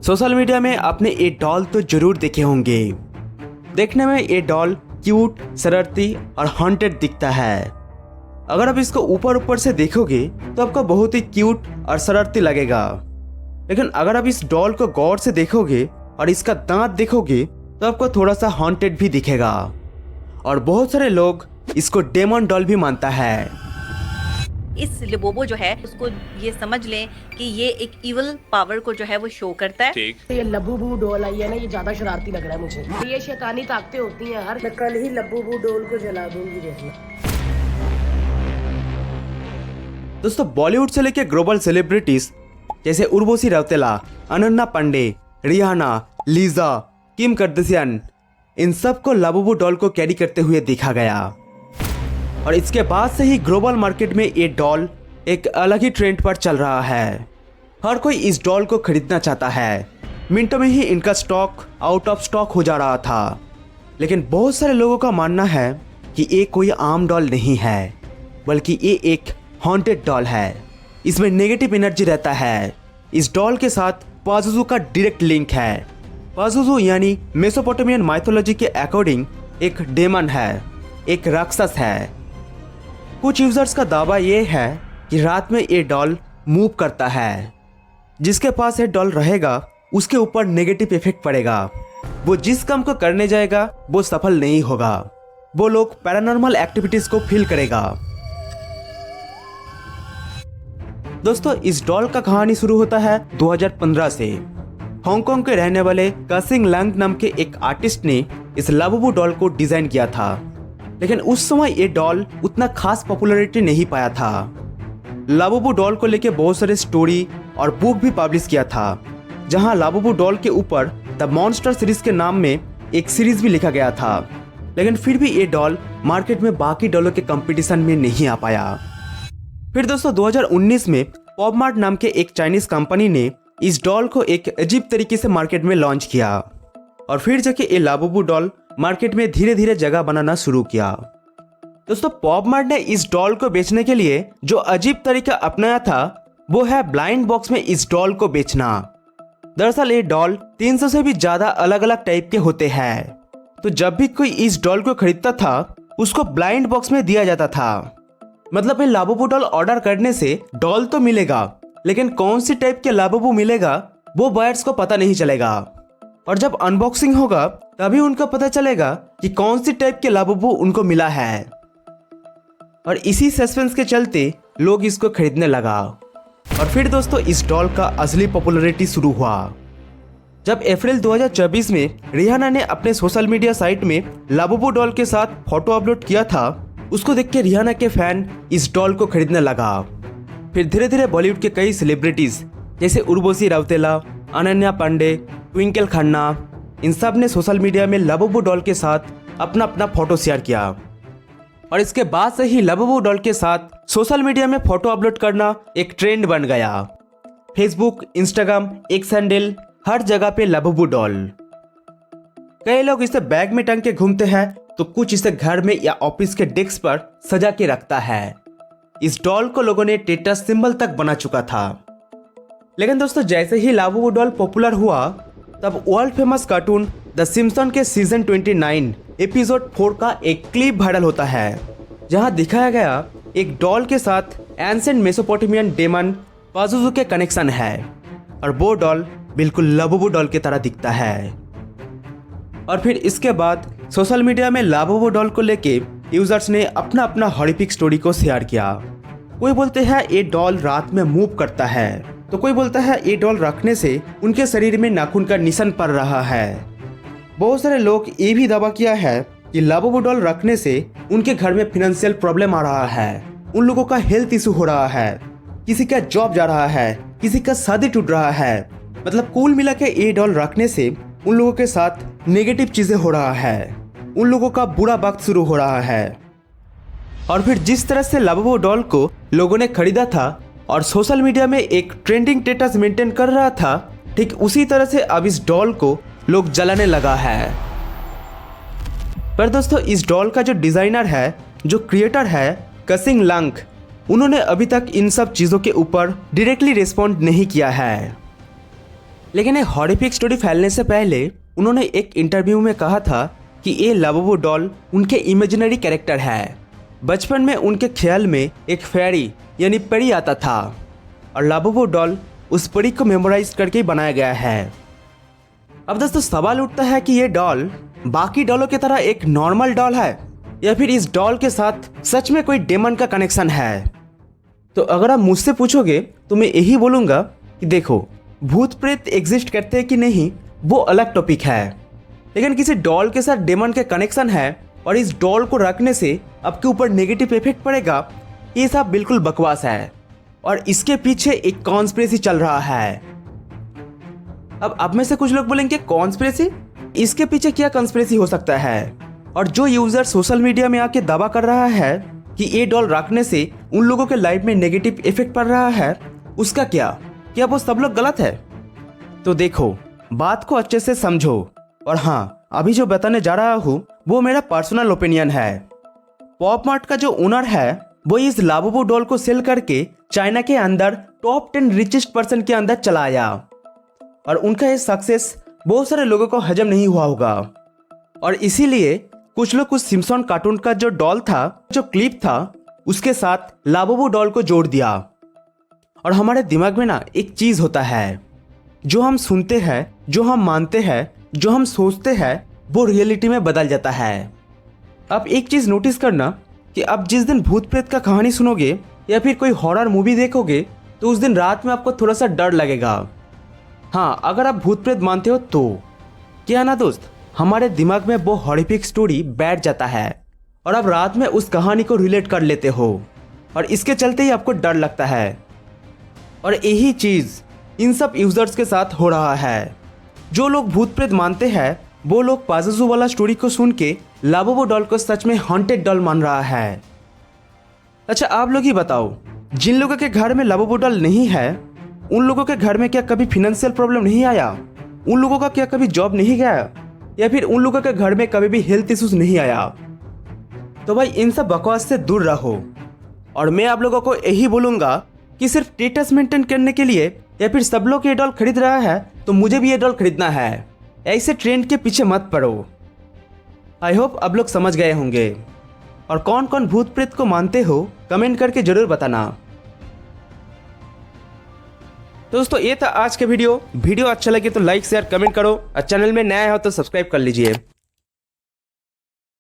Social media में आपने ये डॉल तो जरूर देखे होंगे। देखने में ये डॉल क्यूट, शरारती और हॉन्टेड दिखता है। अगर आप इसको ऊपर से देखोगे तो आपको बहुत ही क्यूट और शरारती लगेगा, लेकिन अगर आप इस डॉल को गौर से देखोगे और इसका दांत देखोगे तो आपको थोड़ा सा हॉन्टेड भी दिखेगा। और बहुत सारे लोग इसको डेमन डॉल भी मानता है। इस लिबोबो जो है उसको ये समझ लें कि ये एक इवल पावर को जो है वो शो करता है। ये लबूबू डोल आई है ना, ये ज्यादा शरारती लग रहा है मुझे। ये शैतानी ताकतें होती हैं हर। मैं कल ही लबूबू डोल को जला दूंगी, देखना। दोस्तों, बॉलीवुड से लेकर ग्लोबल सेलिब्रिटीज जैसे Urvashi Rautela, Ananya Pandey, Rihanna, Lisa, Kim Kardashian, इन सबको लबूबू डॉल को कैरी करते हुए देखा गया। और इसके बाद से ही ग्लोबल मार्केट में ये डॉल एक अलग ही ट्रेंड पर चल रहा है। हर कोई इस डॉल को खरीदना चाहता है। मिनटों में ही इनका स्टॉक आउट ऑफ स्टॉक हो जा रहा था। लेकिन बहुत सारे लोगों का मानना है कि ये कोई आम डॉल नहीं है, बल्कि ये एक हॉन्टेड डॉल है। इसमें नेगेटिव एनर्जी रहता है। इस डॉल के साथ पाजुजू का डायरेक्ट लिंक है। पाजुजू यानी मेसोपोटामियन माइथोलॉजी के अकॉर्डिंग एक डेमन है, एक राक्षस है। कुछ यूजर्स का दावा ये है कि रात में ये डॉल मूव करता है। जिसके पास ये डॉल रहेगा उसके ऊपर नेगेटिव इफेक्ट पड़ेगा। वो जिस काम को करने जाएगा वो सफल नहीं होगा। वो लोग पैरानॉर्मल एक्टिविटीज को फील करेगा। दोस्तों, इस डॉल का कहानी शुरू होता है 2015 से। हांगकांग के रहने वाले कासिंग लैंग नाम के एक आर्टिस्ट ने इस लबूबू डॉल को डिजाइन किया था। लेकिन उस समय ये डॉल उतना खास पॉपुलैरिटी नहीं पाया था। लबूबू डॉल को लेके बहुत सारे स्टोरी और बुक भी पब्लिश किया था, जहां लबूबू डॉल के ऊपर द मॉन्स्टर सीरीज के नाम में एक सीरीज भी लिखा गया था। लेकिन फिर भी ये डॉल मार्केट में बाकी डॉलों के कंपटीशन में नहीं आ पाया। फिर दोस्तों 2019 में पॉपमार्ट नाम के एक चाइनीज कंपनी ने इस डॉल को एक अजीब तरीके से मार्केट में लॉन्च किया। और फिर जाके ये लबूबू डॉल मार्केट में धीरे धीरे जगह बनाना शुरू किया। दोस्तों, पॉपमार्ट ने इस डॉल को बेचने के लिए जो अजीब तरीका अपनाया था वो है ब्लाइंड बॉक्स में इस डॉल को बेचना। दरअसल ये डॉल 300 से भी ज्यादा अलग अलग टाइप के होते हैं। तो जब भी कोई इस डॉल को खरीदता था उसको ब्लाइंड बॉक्स में दिया जाता था। मतलब ये लबूबू डॉल ऑर्डर करने से डॉल तो मिलेगा, लेकिन कौन सी टाइप के लबूबू मिलेगा वो बायर्स को पता नहीं चलेगा। और जब अनबॉक्सिंग होगा तभी उनको पता चलेगा कि कौन सी टाइप के लबूबू उनको मिला है। और इसी सस्पेंस के चलते लोग इसको खरीदने लगा। और फिर दोस्तों इस डॉल का असली पॉपुलैरिटी शुरू हुआ जब अप्रैल 2024 में रिहाना ने अपने सोशल मीडिया साइट में लबूबू डॉल के साथ फोटो अपलोड किया था। उसको देख के रिहाना के फैन इस डॉल को खरीदने लगा। फिर धीरे धीरे बॉलीवुड के कई सेलिब्रिटीज जैसे उर्वशी रौतेला, अनन्या पांडे, ट्विंकल खन्ना, इन सब ने सोशल मीडिया में लबूबू डॉल के साथ अपना अपना फोटो शेयर किया। और इसके बाद से ही लबूबू डॉल के साथ सोशल मीडिया में फोटो अपलोड करना एक ट्रेंड बन गया। फेसबुक, इंस्टाग्राम, एक्स हैंडल, हर जगह पे लबूबू डॉल। कई लोग इसे बैग में टांग के घूमते हैं तो कुछ इसे घर में या ऑफिस के डेस्क पर सजा के रखता है। इस डॉल को लोगों ने स्टेटस सिंबल तक बना चुका था। लेकिन दोस्तों जैसे ही लबूबू डॉल पॉपुलर हुआ तब world famous cartoon the Simpson के सीजन 29 एपिसोड 4 का एक क्लिप वायरल होता है, जहां दिखाया गया एक डॉल के साथ एंशिएंट मेसोपोटामियन डेमन पाजुजू के कनेक्शन है। और वो डॉल बिल्कुल लबूबू डॉल की तरह दिखता है। और फिर इसके बाद सोशल मीडिया में लबूबू डॉल को लेके यूजर्स ने अपना अपना हॉरिफिक स्टोरी को शेयर किया। कोई बोलते हैं ये डॉल रात में मूव करता है, तो कोई बोलता है ये डॉल रखने से उनके शरीर में नाखून का निशान पड़ रहा है। बहुत सारे लोग ये भी दावा किया है कि लबूबू डॉल रखने से उनके घर में फाइनेंशियल प्रॉब्लम आ रहा है, उन लोगों का हेल्थ इशू हो रहा है, किसी का जॉब जा रहा है, किसी का शादी टूट रहा है। मतलब कुल मिला के ये डॉल रखने से उन लोगों के साथ नेगेटिव चीजें हो रहा है, उन लोगों का बुरा वक्त शुरू हो रहा है। और फिर जिस तरह से लबूबू डॉल को लोगों ने खरीदा था और सोशल मीडिया में एक ट्रेंडिंग स्टेटस मेंटेन कर रहा था, ठीक उसी तरह से अब इस डॉल को लोग जलाने लगा है। पर दोस्तों इस डॉल का जो डिजाइनर है, जो क्रिएटर है कासिंग लैंग, उन्होंने अभी तक इन सब चीज़ों के ऊपर डायरेक्टली रिस्पॉन्ड नहीं किया है। लेकिन ये हॉरिफिक स्टोरी फैलने से पहले उन्होंने एक इंटरव्यू में कहा था कि ये लाबुबू डॉल उनके इमेजिनरी कैरेक्टर है। बचपन में उनके ख्याल में एक फेरी यानी परी आता था और लाबुबू डॉल उस परी को मेमोराइज करके बनाया गया है। अब दोस्तों सवाल उठता है कि ये डॉल बाकी डॉलों की तरह एक नॉर्मल डॉल है या फिर इस डॉल के साथ सच में कोई डेमन का कनेक्शन है। तो अगर आप मुझसे पूछोगे तो मैं यही बोलूँगा कि देखो, भूत प्रेत एग्जिस्ट करते हैं कि नहीं वो अलग टॉपिक है, लेकिन किसी डॉल के साथ डेमन के कनेक्शन है और इस डॉल को रखने से आपके ऊपर नेगेटिव इफेक्ट पड़ेगा, ये सब बिल्कुल बकवास है और इसके पीछे एक कॉन्स्पिरेसी चल रहा है। अब आप में से कुछ लोग बोलेंगे कॉन्स्पिरेसी, इसके पीछे क्या कॉन्स्पिरेसी हो सकता है? और जो यूजर सोशल मीडिया में आके दावा कर रहा है कि ये डॉल रखने से उन लोगों के लाइफ में नेगेटिव इफेक्ट पड़ रहा है, उसका क्या वो सब लोग गलत है? तो देखो, बात को अच्छे से समझो और हाँ, अभी जो बताने जा रहा हूँ वो मेरा पर्सनल ओपिनियन है। पॉप मार्ट का जो ओनर है वो इस लाबुबू डॉल को सेल करके चाइना के अंदर टॉप 10 रिचेस्ट पर्सन के अंदर चला आया और उनका ये सक्सेस बहुत सारे लोगों को हजम नहीं हुआ होगा और इसीलिए कुछ लोग उस सिम्पसन कार्टून का जो डॉल था, जो क्लिप था, उसके साथ लाबुबू डॉल को जोड़ दिया। और हमारे दिमाग में ना एक चीज होता है, जो हम सुनते हैं, जो हम मानते हैं, जो हम सोचते हैं, वो रियलिटी में बदल जाता है। आप एक चीज नोटिस करना कि आप जिस दिन भूत प्रेत का कहानी सुनोगे या फिर कोई हॉरर मूवी देखोगे तो उस दिन रात में आपको थोड़ा सा डर लगेगा। हाँ, अगर आप भूत प्रेत मानते हो तो क्या ना दोस्त, हमारे दिमाग में वो हॉरिफिक स्टोरी बैठ जाता है और आप रात में उस कहानी को रिलेट कर लेते हो और इसके चलते ही आपको डर लगता है। और यही चीज इन सब यूजर्स के साथ हो रहा है। जो लोग भूत प्रेत मानते हैं वो लोग पाजुजू वाला स्टोरी को सुन के लाबुबू डॉल को सच में हॉन्टेड डॉल मान रहा है। अच्छा, आप लोग ही बताओ, जिन लोगों के घर में लाबुबू डॉल नहीं है उन लोगों के घर में क्या कभी फिनेंशियल प्रॉब्लम नहीं आया? उन लोगों का क्या कभी जॉब नहीं गया? या फिर उन लोगों के घर में कभी भी हेल्थ इश्यूज नहीं आया? तो भाई इन सब बकवास से दूर रहो। और मैं आप लोगों को यही बोलूंगा कि सिर्फ स्टेटस मेंटेन करने के लिए या फिर सब लोग ये डॉल खरीद रहा है तो मुझे भी ये डॉल खरीदना है, ऐसे ट्रेंड के पीछे मत पड़ो। आई होप आप लोग समझ गए होंगे। और कौन कौन भूत प्रेत को मानते हो कमेंट करके जरूर बताना। दोस्तों ये था आज के वीडियो अच्छा लगे तो लाइक शेयर कमेंट करो और चैनल में नया हो तो सब्सक्राइब कर लीजिए।